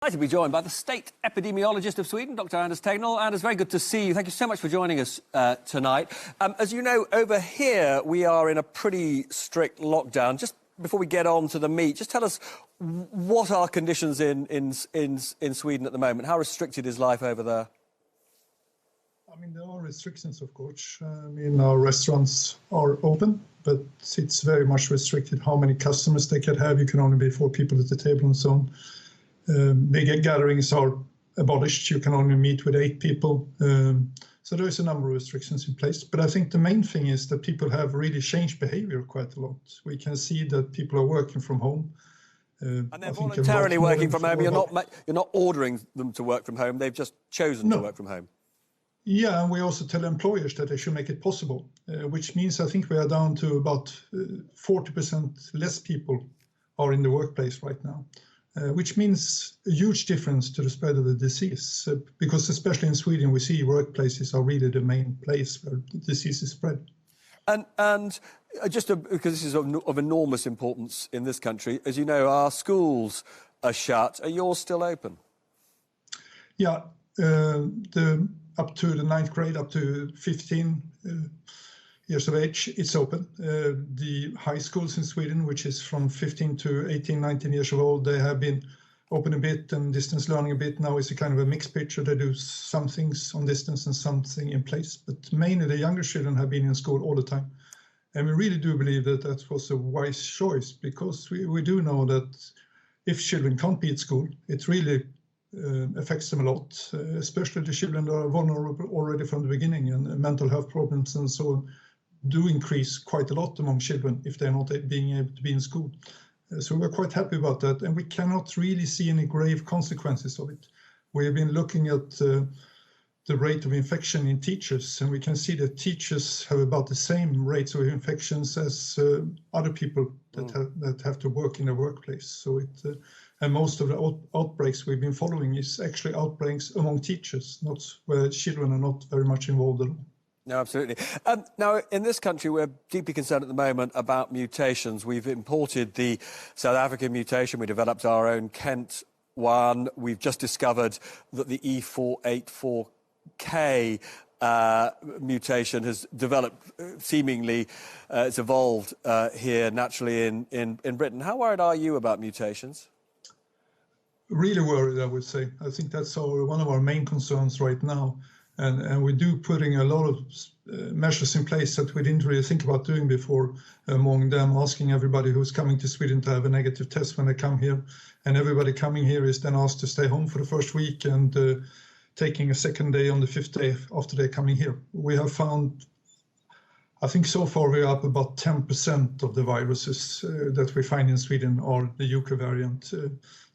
Nice to be joined by the State Epidemologist of Sweden, Dr. Anders Tegnell. Anders, very good to see you. Thank you so much for joining us tonight. As you know, over here we are in a pretty strict lockdown. Just before we get on to the meat, just tell us what are conditions in Sweden at the moment? How restricted is life over there? I mean, there are restrictions, of course. I mean, our restaurants are open, but it's very much restricted how many customers they can have. You can only be 4 people at the table and so on. Big gatherings are abolished. You can only meet with 8 people. So there is a number of restrictions in place. But I think the main thing is that people have really changed behavior quite a lot. We can see that people are working from home. And they're voluntarily working from home. You're not ordering them to work from home. They've just chosen to work from home. Yeah, and we also tell employers that they should make it possible, which means I think we are down to about 40% less people are in the workplace right now. Which means a huge difference to the spread of the disease, because especially in Sweden, we see workplaces are really the main place where the disease is spread. And just because this is of enormous importance in this country, as you know, our schools are shut. Are yours still open? Yeah, up to the 9th grade, up to 15 years of age, it's open. The high schools in Sweden, which is from 15 to 18, 19 years old, they have been open a bit and distance learning a bit. Now it's a kind of a mixed picture. They do some things on distance and something in place. But mainly the younger children have been in school all the time. And we really do believe that that was a wise choice, because we do know that if children can't be at school, it really affects them a lot, especially the children that are vulnerable already from the beginning, and mental health problems and so on do increase quite a lot among children if they're not being able to be in school. So we're quite happy about that, and we cannot really see any grave consequences of it. We have been looking at the rate of infection in teachers, and we can see that teachers have about the same rates of infections as other people that have to work in the workplace. So and most of the outbreaks we've been following is actually outbreaks among teachers, not where children are not very much involved at all. No, absolutely. Now, in this country, we're deeply concerned at the moment about mutations. We've imported the South African mutation. We developed our own Kent one. We've just discovered that the E484K mutation has developed, seemingly, it's evolved here naturally in Britain. How worried are you about mutations? Really worried, I would say. I think that's one of our main concerns right now. And we do putting a lot of measures in place that we didn't really think about doing before, among them asking everybody who's coming to Sweden to have a negative test when they come here. And everybody coming here is then asked to stay home for the first week and taking a second day on the 5th day after they're coming here. We have found, I think so far we're up about 10% of the viruses that we find in Sweden are the UK variant.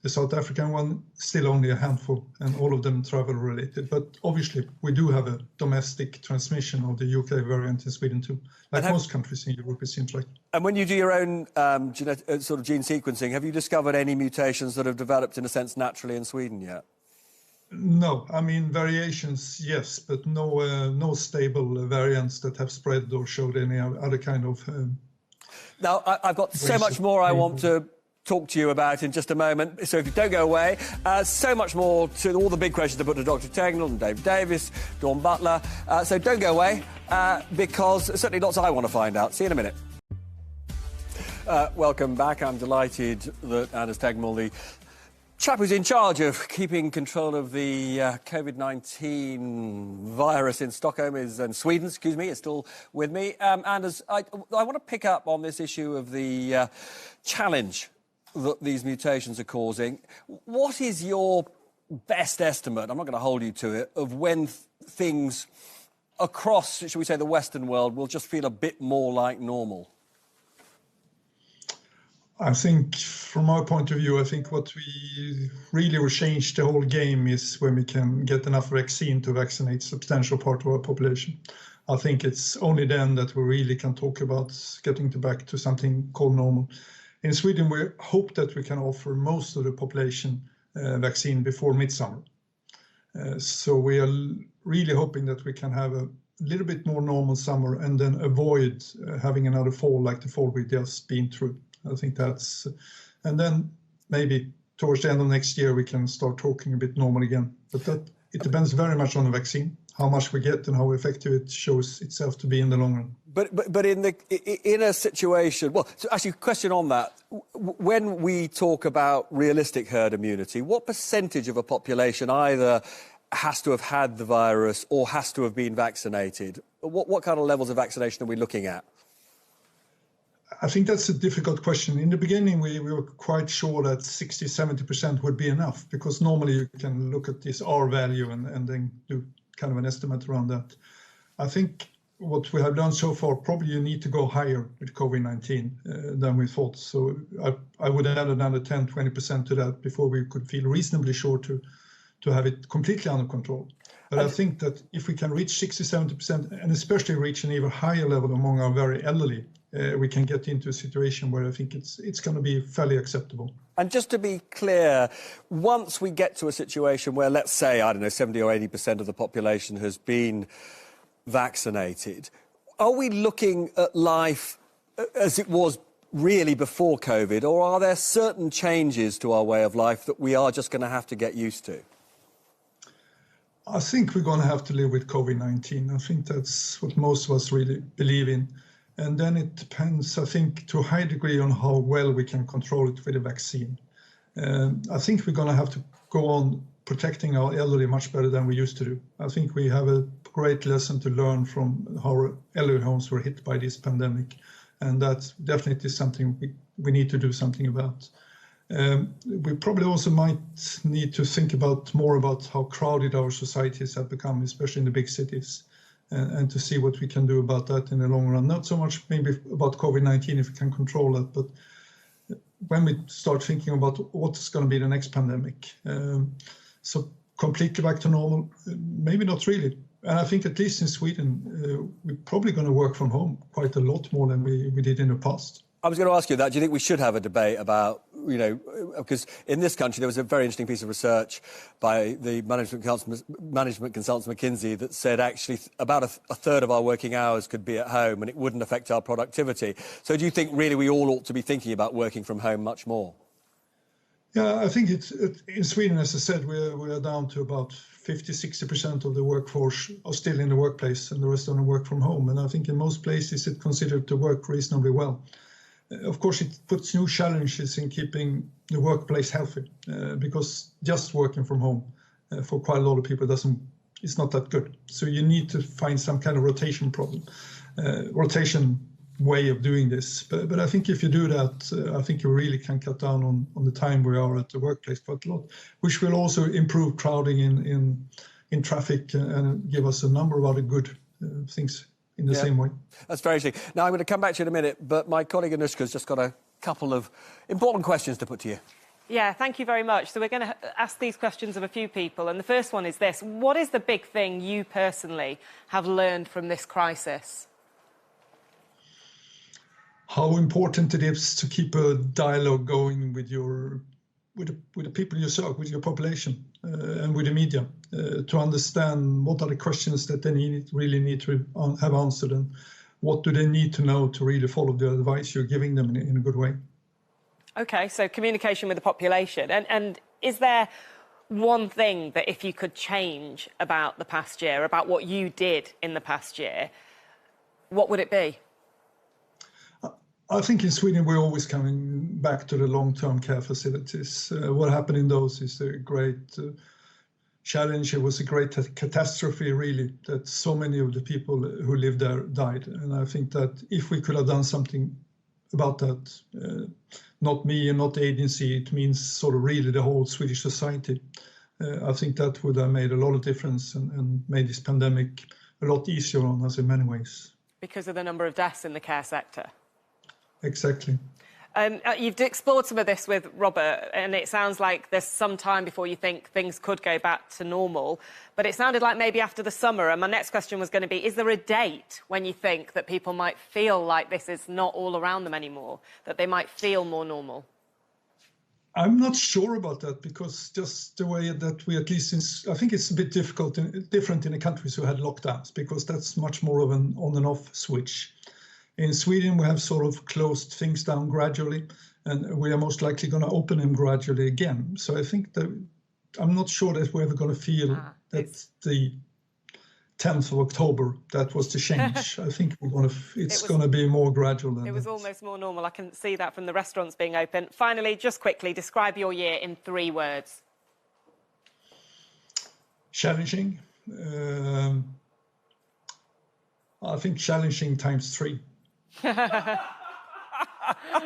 The South African one, still only a handful, and all of them travel-related. But obviously, we do have a domestic transmission of the UK variant in Sweden too, like most countries in Europe, it seems like. And when you do your own sort of gene sequencing, have you discovered any mutations that have developed, in a sense, naturally in Sweden yet? No, I mean, variations, yes, but no stable variants that have spread or showed any other kind of... Now, I've got so much more I want to talk to you about in just a moment, so if you don't go away, so much more to all the big questions to put to Dr. Tegnell and Dave Davis, Dawn Butler, so don't go away, because there's certainly lots I want to find out. See you in a minute. Welcome back. I'm delighted that Anders Tegnell, the chap who's in charge of keeping control of the COVID-19 virus in Stockholm and Sweden, excuse me, is still with me. Anders, I want to pick up on this issue of the challenge that these mutations are causing. What is your best estimate, I'm not going to hold you to it, of when things across, shall we say, the Western world will just feel a bit more like normal? I think, from our point of view, I think what we really will change the whole game is when we can get enough vaccine to vaccinate a substantial part of our population. I think it's only then that we really can talk about getting back to something called normal. In Sweden, we hope that we can offer most of the population vaccine before midsummer. So we are really hoping that we can have a little bit more normal summer and then avoid having another fall like the fall we've just been through. I think that's, and then maybe towards the end of next year, we can start talking a bit normal again. But it depends very much on the vaccine, how much we get and how effective it shows itself to be in the long run. But in a situation, well, so actually, question on that: when we talk about realistic herd immunity, what percentage of a population either has to have had the virus or has to have been vaccinated? What kind of levels of vaccination are we looking at? I think that's a difficult question. In the beginning, we were quite sure that 60-70% would be enough, because normally you can look at this R value and then do kind of an estimate around that. I think what we have done so far, probably you need to go higher with COVID-19 than we thought. So I would add another 10-20% to that before we could feel reasonably sure to have it completely under control. But I think that if we can reach 60-70%, and especially reach an even higher level among our very elderly, we can get into a situation where I think it's going to be fairly acceptable. And just to be clear, once we get to a situation where, let's say, I don't know, 70 or 80% of the population has been vaccinated, are we looking at life as it was really before COVID, or are there certain changes to our way of life that we are just going to have to get used to? I think we're going to have to live with COVID-19. I think that's what most of us really believe in. And then it depends, I think, to a high degree on how well we can control it with a vaccine. I think we're going to have to go on protecting our elderly much better than we used to do. I think we have a great lesson to learn from how elderly homes were hit by this pandemic. And that's definitely something we need to do something about. We probably also might need to think more about how crowded our societies have become, especially in the big cities, and to see what we can do about that in the long run. Not so much maybe about COVID-19 if we can control that, but when we start thinking about what's going to be the next pandemic. So completely back to normal, maybe not really. And I think at least in Sweden, we're probably going to work from home quite a lot more than we did in the past. I was going to ask you that. Do you think we should have a debate about, because in this country there was a very interesting piece of research by the management consultants McKinsey that said actually about a third of our working hours could be at home and it wouldn't affect our productivity. So do you think really we all ought to be thinking about working from home much more? Yeah, I think in Sweden, as I said, we are down to about 50-60% of the workforce are still in the workplace and the rest on work from home. And I think in most places it's considered to work reasonably well. Of course, it puts new challenges in keeping the workplace healthy because just working from home for quite a lot of people it's not that good. So you need to find some kind of rotation way of doing this. But I think if you do that, I think you really can cut down on the time we are at the workplace quite a lot, which will also improve crowding in traffic and give us a number of other good things in the same way. That's very interesting. Now, I'm going to come back to you in a minute, but my colleague Anushka's just got a couple of important questions to put to you. Yeah, thank you very much. So we're going to ask these questions of a few people, and the first one is this. What is the big thing you personally have learned from this crisis? How important it is to keep a dialogue going with the people you serve, with your population and with the media, to understand what are the questions that they really need to have answered and what do they need to know to really follow the advice you're giving them in a good way. OK, so communication with the population. And is there one thing that if you could change about the past year, about what you did in the past year, what would it be? I think in Sweden we're always coming back to the long-term care facilities. What happened in those is a great challenge. It was a great catastrophe, really, that so many of the people who lived there died. And I think that if we could have done something about that, not me and not the agency, it means sort of really the whole Swedish society. I think that would have made a lot of difference and made this pandemic a lot easier on us in many ways. Because of the number of deaths in the care sector? Exactly. You've explored some of this with Robert, and it sounds like there's some time before you think things could go back to normal. But it sounded like maybe after the summer. And my next question was going to be, is there a date when you think that people might feel like this is not all around them anymore, that they might feel more normal? I'm not sure about that, because just the way that we, at least I think it's a bit different in the countries who had lockdowns, because that's much more of an on and off switch. In Sweden, we have sort of closed things down gradually, and we are most likely going to open them gradually again. So I think that I'm not sure that we're ever going to feel that the 10th of October, that was the change. I think it's going to be more gradual than It was almost more normal. I can see that from the restaurants being open. Finally, just quickly, describe your year in 3 words. Challenging. I think challenging ×3.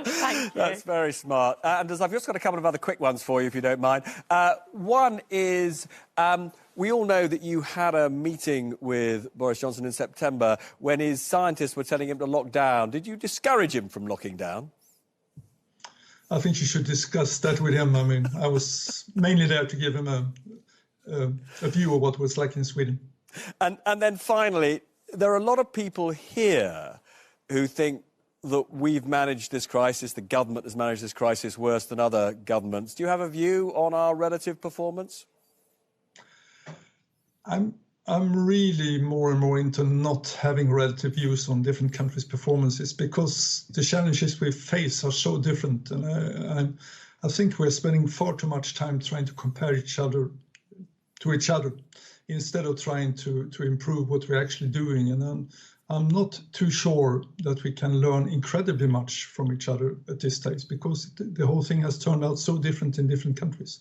Thank you. That's very smart. Anders, I've just got a couple of other quick ones for you, if you don't mind. One is, we all know that you had a meeting with Boris Johnson in September when his scientists were telling him to lock down. Did you discourage him from locking down? I think you should discuss that with him. I mean, I was mainly there to give him a view of what it was like in Sweden. And then finally, there are a lot of people here who think that we've managed this crisis, the government has managed this crisis worse than other governments. Do you have a view on our relative performance? I'm really more and more into not having relative views on different countries' performances, because the challenges we face are so different. And I think we're spending far too much time trying to compare each other to each other instead of trying to improve what we're actually doing. And I'm not too sure that we can learn incredibly much from each other at this stage, because the whole thing has turned out so different in different countries.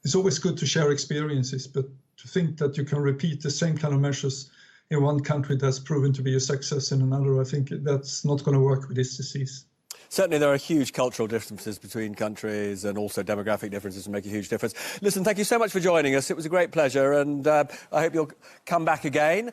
It's always good to share experiences, but to think that you can repeat the same kind of measures in one country that's proven to be a success in another, I think that's not going to work with this disease. Certainly there are huge cultural differences between countries, and also demographic differences make a huge difference. Listen, thank you so much for joining us. It was a great pleasure, and I hope you'll come back again.